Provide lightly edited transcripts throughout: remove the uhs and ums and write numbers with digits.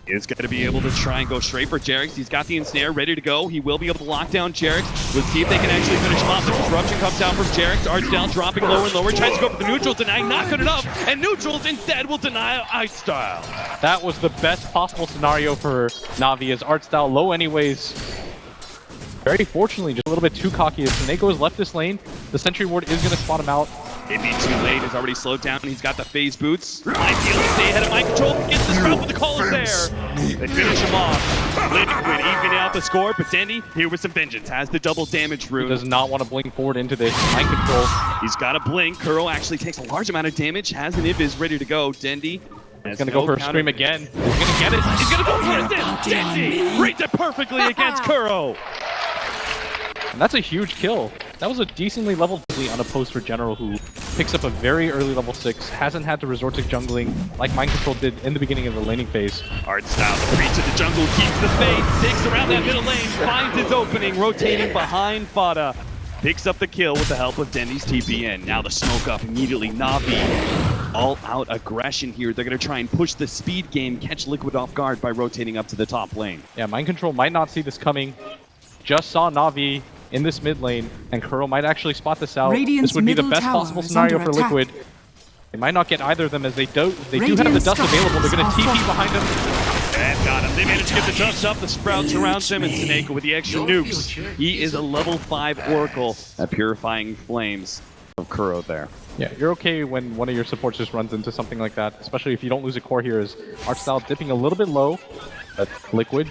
Is going to be able to try and go straight for Jerix. He's got the ensnare ready to go. He will be able to lock down Jerix. Let's see if they can actually finish him off. The disruption comes down from Jerix. Archdale dropping lower and lower. Tries to go for the neutral deny. Not good enough. And neutrals instead will deny Ice Style. That was the best possible scenario for Na'Vi as Archdale low anyways. Very fortunately, just a little bit too cocky as Seneko has left this lane. The Sentry Ward is going to spot him out. It'd be too late. He's already slowed down. He's got the phase boots. Might be able to stay ahead of Mind Control. Gets the scrap, but the call is there. They finish him off. Liquid evening out the score, but Dendy here with some vengeance. Has the double damage rune. He does not want to blink forward into this. Mind Control. He's got a blink. Kuro actually takes a large amount of damage. Has an Ibis ready to go. Dendy. He's going to go for a scream again. He's going to get it. He's going to go for it. Dendy reads it perfectly against Kuro. And that's a huge kill. That was a decently leveled unopposed for General, who picks up a very early level 6, hasn't had to resort to jungling like Mind Control did in the beginning of the laning phase. Archdale, the reach of the jungle, keeps the fade, digs around that middle lane, finds his opening, rotating behind Fada. Picks up the kill with the help of Dendy's TPN. Now the smoke up immediately. Na'Vi, all out aggression here. They're going to try and push the speed game, catch Liquid off guard by rotating up to the top lane. Yeah, Mind Control might not see this coming. Just saw Na'Vi in this mid lane, and Kuro might actually spot this out. Radiant's this would be the best tower possible scenario for attack. Liquid. They might not get either of them as they do have the dust available. They're going to TP behind him. And got him. They managed to get the dust up. The Sprout surrounds him, and Seneko with the extra nukes. He is a level 5 Oracle at Purifying Flames of Kuro there. Yeah, you're okay when one of your supports just runs into something like that, especially if you don't lose a core here, as Archdale dipping a little bit low. But Liquid,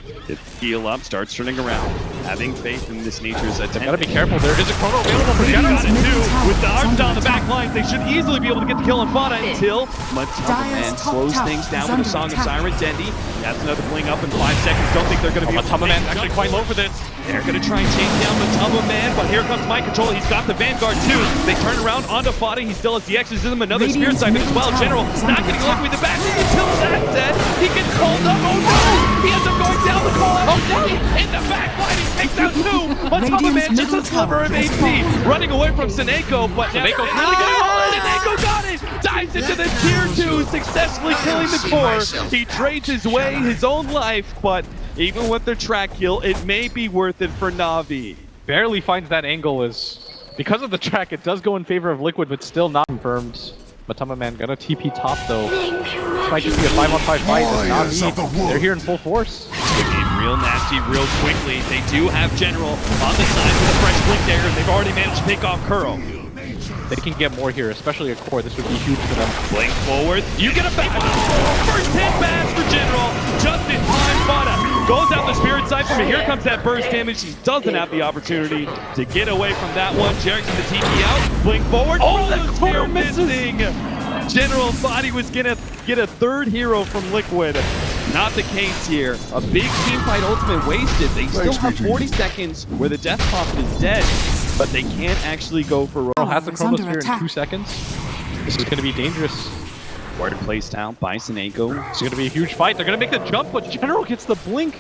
heal up, starts turning around. Having faith in this nature's attempt. Gotta be careful, there is a chrono available for General. Got it too. With the Archdale on the back lines, they should easily be able to get the kill on Fada until Man slows things down with a Song of Siren. Dendy, that's another bling up in 5 seconds. Don't think they're going to be able to Man actually quite low for this. They're going to try and chase down the Man, but here comes Mind Control. He's got the Vanguard too. They turn around onto Fada. He still has the Exorcism. Another Spirit Siphon as well. General not getting lucky with the back until that said, he gets called up. Oh no! He ends up going down the call out. Oh, in the back line, he takes out 2. On top of Man, just a sliver of AC. Running away from Seneko, but Seneko really good. Seneko got it! Dives into the tier 2, successfully killing the core. He trades his way, his own life, but even with their track kill, it may be worth it for Na'Vi. Barely finds that angle as, because of the track, it does go in favor of Liquid, but still not confirmed. Man gonna TP top though. This might just be a 5-on-5 fight. Na'Vi, they're here in full force. Getting real nasty real quickly. They do have General on the side with a fresh blink dagger, and they've already managed to pick off Kuro. They can get more here, especially a core. This would be huge for them. Blink forward. You get a back. First hit pass for General. Just in time, Fada goes out the Spirit Siphon, but here comes that burst damage. He doesn't have the opportunity to get away from that one. Jerix in the TP out. Blink forward. Oh, the core missing. General thought he was gonna get a third hero from Liquid. Not the case here. A big team fight ultimate wasted. They still have 40 seconds where the Death Prophet is dead, but they can't actually go for General has the Chronosphere in 2 seconds. This is going to be dangerous. Ward placed out by Seneko. It's going to be a huge fight. They're going to make the jump, but General gets the blink.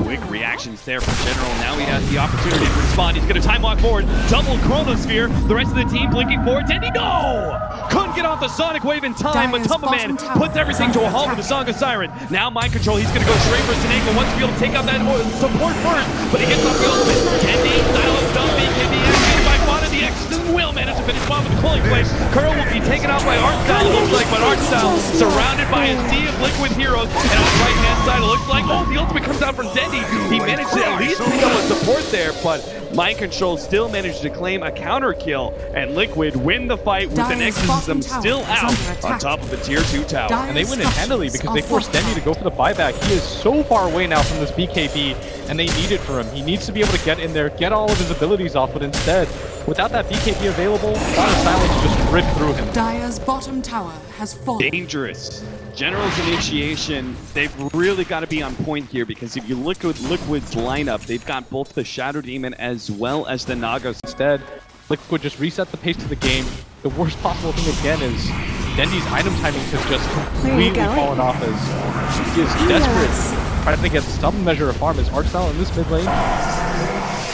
Quick reactions there from General. Now he has the opportunity to respond. He's going to time walk forward. Double Chronosphere. The rest of the team blinking forward. Dendy, no! Couldn't get off the Sonic Wave in time, but Man puts everything to a halt with the Song of Siren. Now Mind Control. He's going to go straight for Seneko. Wants to be able to take out that support first, but he gets off the ultimate. Dendy, silence dumping, can be activated by Fada. The Exorcism will manage to finish off with the Cooling Flame. Kuro will be taken out by Archdale, it looks like, but Archdale surrounded by a sea of Liquid heroes. And on the right-hand side, it looks like, oh, the ultimate comes out from Dendy. He managed to at least pick up a support there, but Mind Control still managed to claim a counter kill, and Liquid win the fight with an Exorcism still out on top of the tier 2 tower. And they win it handily because they forced Dendy to go for the buyback. He is so far away now from this BKB, and they need it for him. He needs to be able to get in there, get all of his abilities off, but instead, without that BKB available, Fada Silence just ripped through him. Dire's bottom tower has fallen. Dangerous. General's initiation, they've really got to be on point here, because if you look at Liquid's lineup, they've got both the Shadow Demon as well as the Nagas. Instead, Liquid just reset the pace of the game. The worst possible thing again is Dendy's item timing has just completely fallen off as he is desperate, trying to get some measure of farm as Archdale in this mid lane.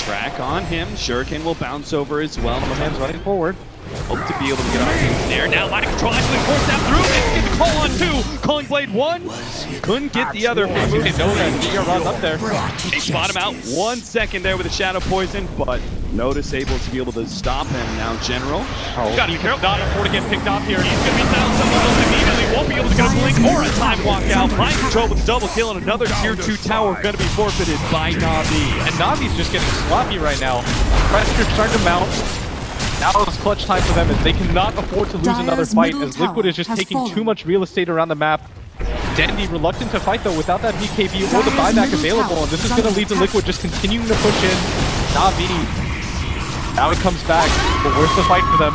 Track on him. Shuriken will bounce over as well. Man's running forward. Hope to be able to get on there. Now Mind Control actually forced that through and get the call on 2. Calling Blade one, couldn't get the other. They know that Vincere up there. They spot him out 1 second there with a Shadow Poison, but Natus able to be able to stop him now, General. Gotta be careful. Not afford to get picked off here. He's going to be down someone immediately. Won't be able to get a blink or a time walk out. Mind control with a double kill, and another tier 2 tower going to be forfeited by Na'Vi. And Navi's just getting sloppy right now. Pressure's starting to mount. Now it's clutch time for them as they cannot afford to lose another fight as Liquid is just taking too much real estate around the map. Dandy reluctant to fight though without that BKB or the buyback available, and this is going to lead to Liquid just continuing to push in. Na'Vi, now it comes back, but where's the fight for them?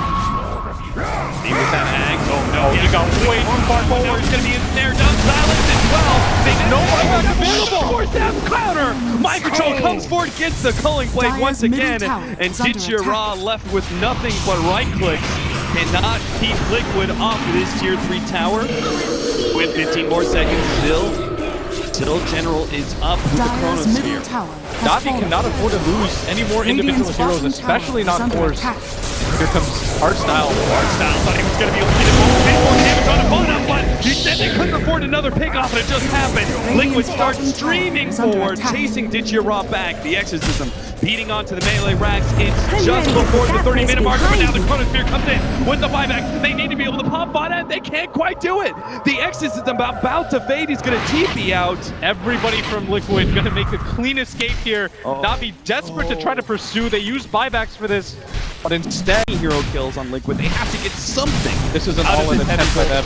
He was that ag. Oh no, He got way too far forward. He's going to be ensnared, down silenced as well. They no buyback available. Force that counter. Mind control comes forward, gets the Culling Blade once again, and Decisive left with nothing but right clicks. Cannot keep Liquid off of this tier 3 tower. With 15 more seconds till General is up with the Chronosphere. Na'Vi cannot afford to lose any more individual heroes, especially not Force. Here comes Hardstyle. Hardstyle thought he was going to be able to get more damage on a bottom, but he said they couldn't afford another pickoff, and it just happened. Liquid starts streaming forward, chasing Decisive back. The Exorcism beating onto the melee racks. It's just before the 30-minute mark, but now the Chronosphere comes in with the buyback. They need to be able to pop on it. They can't quite do it. The Exorcism about to fade. He's going to TP out. Everybody from Liquid going to make a clean escape here. Na'Vi desperate to try to pursue. They use buybacks for this, but instead hero kills on Liquid. They have to get something. This is an all-in attempt for them.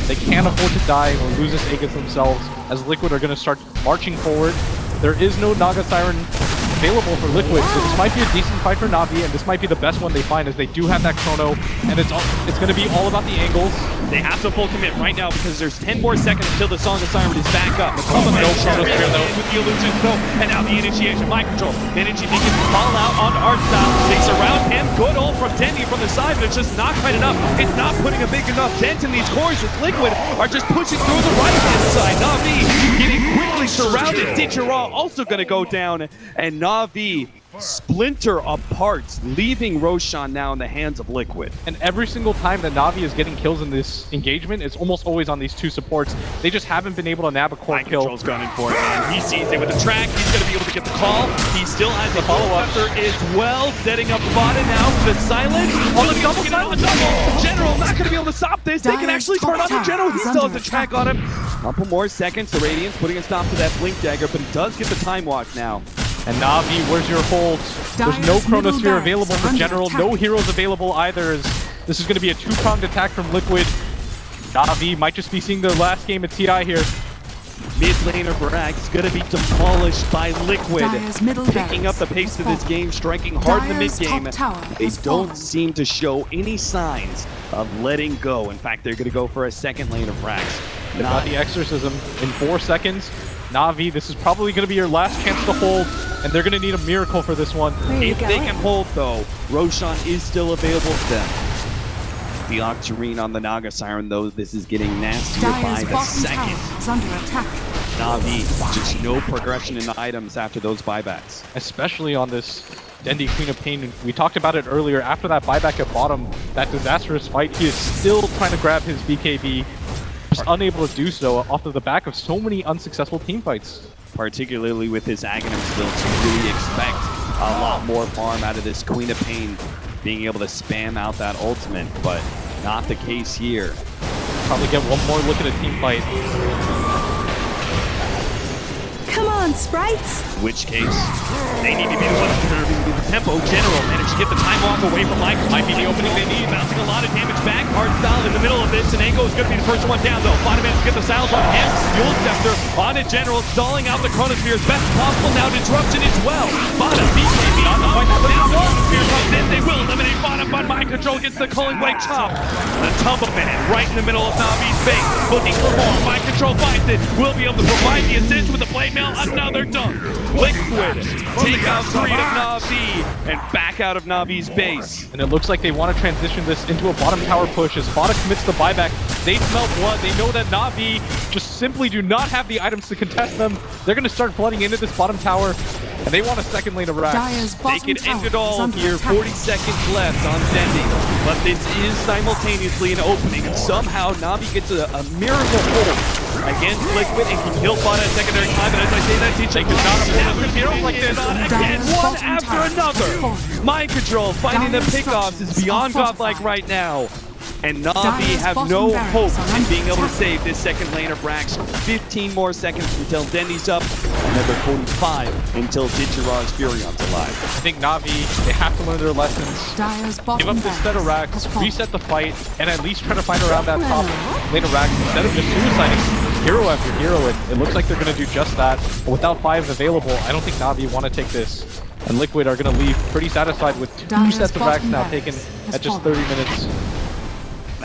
They can't afford to die or lose this Aegis themselves, as Liquid are going to start marching forward. There is no Naga Siren available for Liquid, so this might be a decent fight for Na'Vi, and this might be the best one they find, as they do have that Chrono, and it's going to be all about the angles. They have to full commit right now because there's 10 more seconds until the Song of Siren is back up. The no Chronosphere though. With the illusion, no, and now the initiation. Mind control. Managing to get the call out on Artstyle. They surround him. Good ult from Denny from the side, but it's just not quite enough. It's not putting a big enough dent in these cores as Liquid are just pushing through the right-hand side. Na'Vi getting quickly surrounded. Decisive also going to go down, and Na'Vi splinter apart, leaving Roshan now in the hands of Liquid. And every single time that Na'Vi is getting kills in this engagement, it's almost always on these two supports. They just haven't been able to nab a core kill. Control's gunning for it, and he sees it with the track. He's going to be able to get the call. He still has the follow-up as well, setting up Vada now for the silence. On the double silence. General not going to be able to stop this. They can actually turn on the General. He still has the track on him. Couple more seconds. The Radiance putting a stop to that Blink Dagger, but he does get the time walk now. And Na'Vi, where's your holds? There's no Chronosphere available for General, no heroes available either. As this is going to be a two-pronged attack from Liquid. Na'Vi might just be seeing their last game at TI here. Mid laner Barak is going to be demolished by Liquid, picking up the pace of this game, striking hard in the mid game. They don't seem to show any signs of letting go. In fact, they're going to go for a second lane of Brax. Not the Exorcism in 4 seconds. Na'Vi, this is probably going to be your last chance to hold, and they're going to need a miracle for this one. If they can hold, though, Roshan is still available to them. The Octarine on the Naga Siren, though, this is getting nastier by the second. Na'Vi, just no progression in the items after those buybacks. Especially on this Dendi Queen of Pain. We talked about it earlier. After that buyback at bottom, that disastrous fight, he is still trying to grab his BKB. Just unable to do so off of the back of so many unsuccessful team fights. Particularly with his Aghanim still, to really expect a lot more farm out of this Queen of Pain, being able to spam out that ultimate, but not the case here. Probably get one more look at a team fight. Come on, sprites! In which case, they need to be the one curbing the tempo. General managed to get the time walk away from Mike. Might be the opening they need. Bouncing a lot of damage back. Hardstyle in the middle of this, and Ango is going to be the first one down, though. Vada managed to get the silence on him. Fuel Scepter on a General, stalling out the Chronosphere as best possible. Now Disruption as well. Vada, BKB, now Chronosphere comes in. They will eliminate Vada, but Mind Control gets the Culling Blade chop. The Tumble Man right in the middle of Na'Vi's face. Looking for more. Mind Control finds it. Will be able to provide the assist with the Blade Mail. Another dunk. Liquid take out 3 of Na'Vi and back out of Na'Vi's base. And it looks like they want to transition this into a bottom tower push as Vada commits the buyback. They smell blood. They know that Na'Vi just simply do not have the items to contest them. They're going to start flooding into this bottom tower. And they want a second lane of Rax. Dire's They bottom could end it tower is all under here, attack. 40 seconds left on Dendi. But this is simultaneously an opening, and somehow Navi gets a miracle hold against Liquid and can kill Fana at secondary time. And as I say that, TJ could not have been heroes like this. Again, one after another. Mind control, finding the pickoffs is beyond godlike right now. And Navi have no hope in being able to save this second lane of Rax. 15 more seconds until Dendi's up, another 45 until Ditcherar's Furion's alive. I think Navi, they have to learn their lessons. Dire's Give bottom up this set of barracks Rax, has fallen. reset the fight, and at least try to find around that top lane of Rax instead of just suiciding hero after hero. It looks like they're going to do just that. But without 5 available, I don't think Navi want to take this. And Liquid are going to leave pretty satisfied with 2 Dire's sets of Rax bottom now barracks taken has at just fallen. 30 minutes.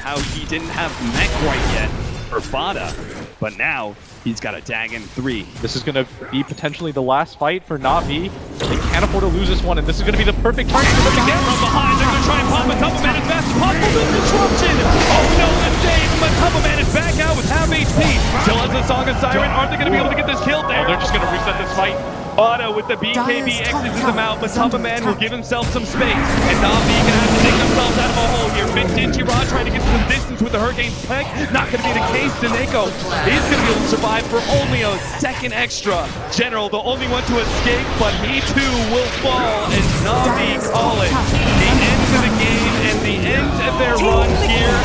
How he didn't have mech quite yet for Fada, but now he's got a Dagon 3. This is going to be potentially the last fight for Navi. They can't afford to lose this one, and this is going to be the perfect target for them to get From behind, they're going to try and pop Matuma-Man as fast as possible. The disruption! Oh no, the save! Matuma-Man is back out with half HP. Still has the Song of Siren. Aren't they going to be able to get this kill there? Oh, they're just going to reset this fight. Auto with the BKB exits them out, but Matuma-Man will give himself some space. And Navi gonna have to dig themselves out of a hole here. Vincere trying to get some distance with the Hurricane Peck. Not gonna be the case. Deneko is gonna be able to survive for only a second extra. General, the only one to escape, but he too will fall as Navi call it. The end of the game and the end of their run here.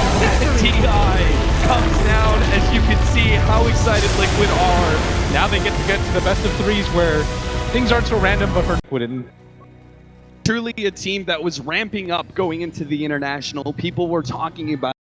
TI comes down, as you can see how excited Liquid are. Now they get to the best of 3s where things aren't so random, but for Liquid. Truly a team that was ramping up going into the international. People were talking about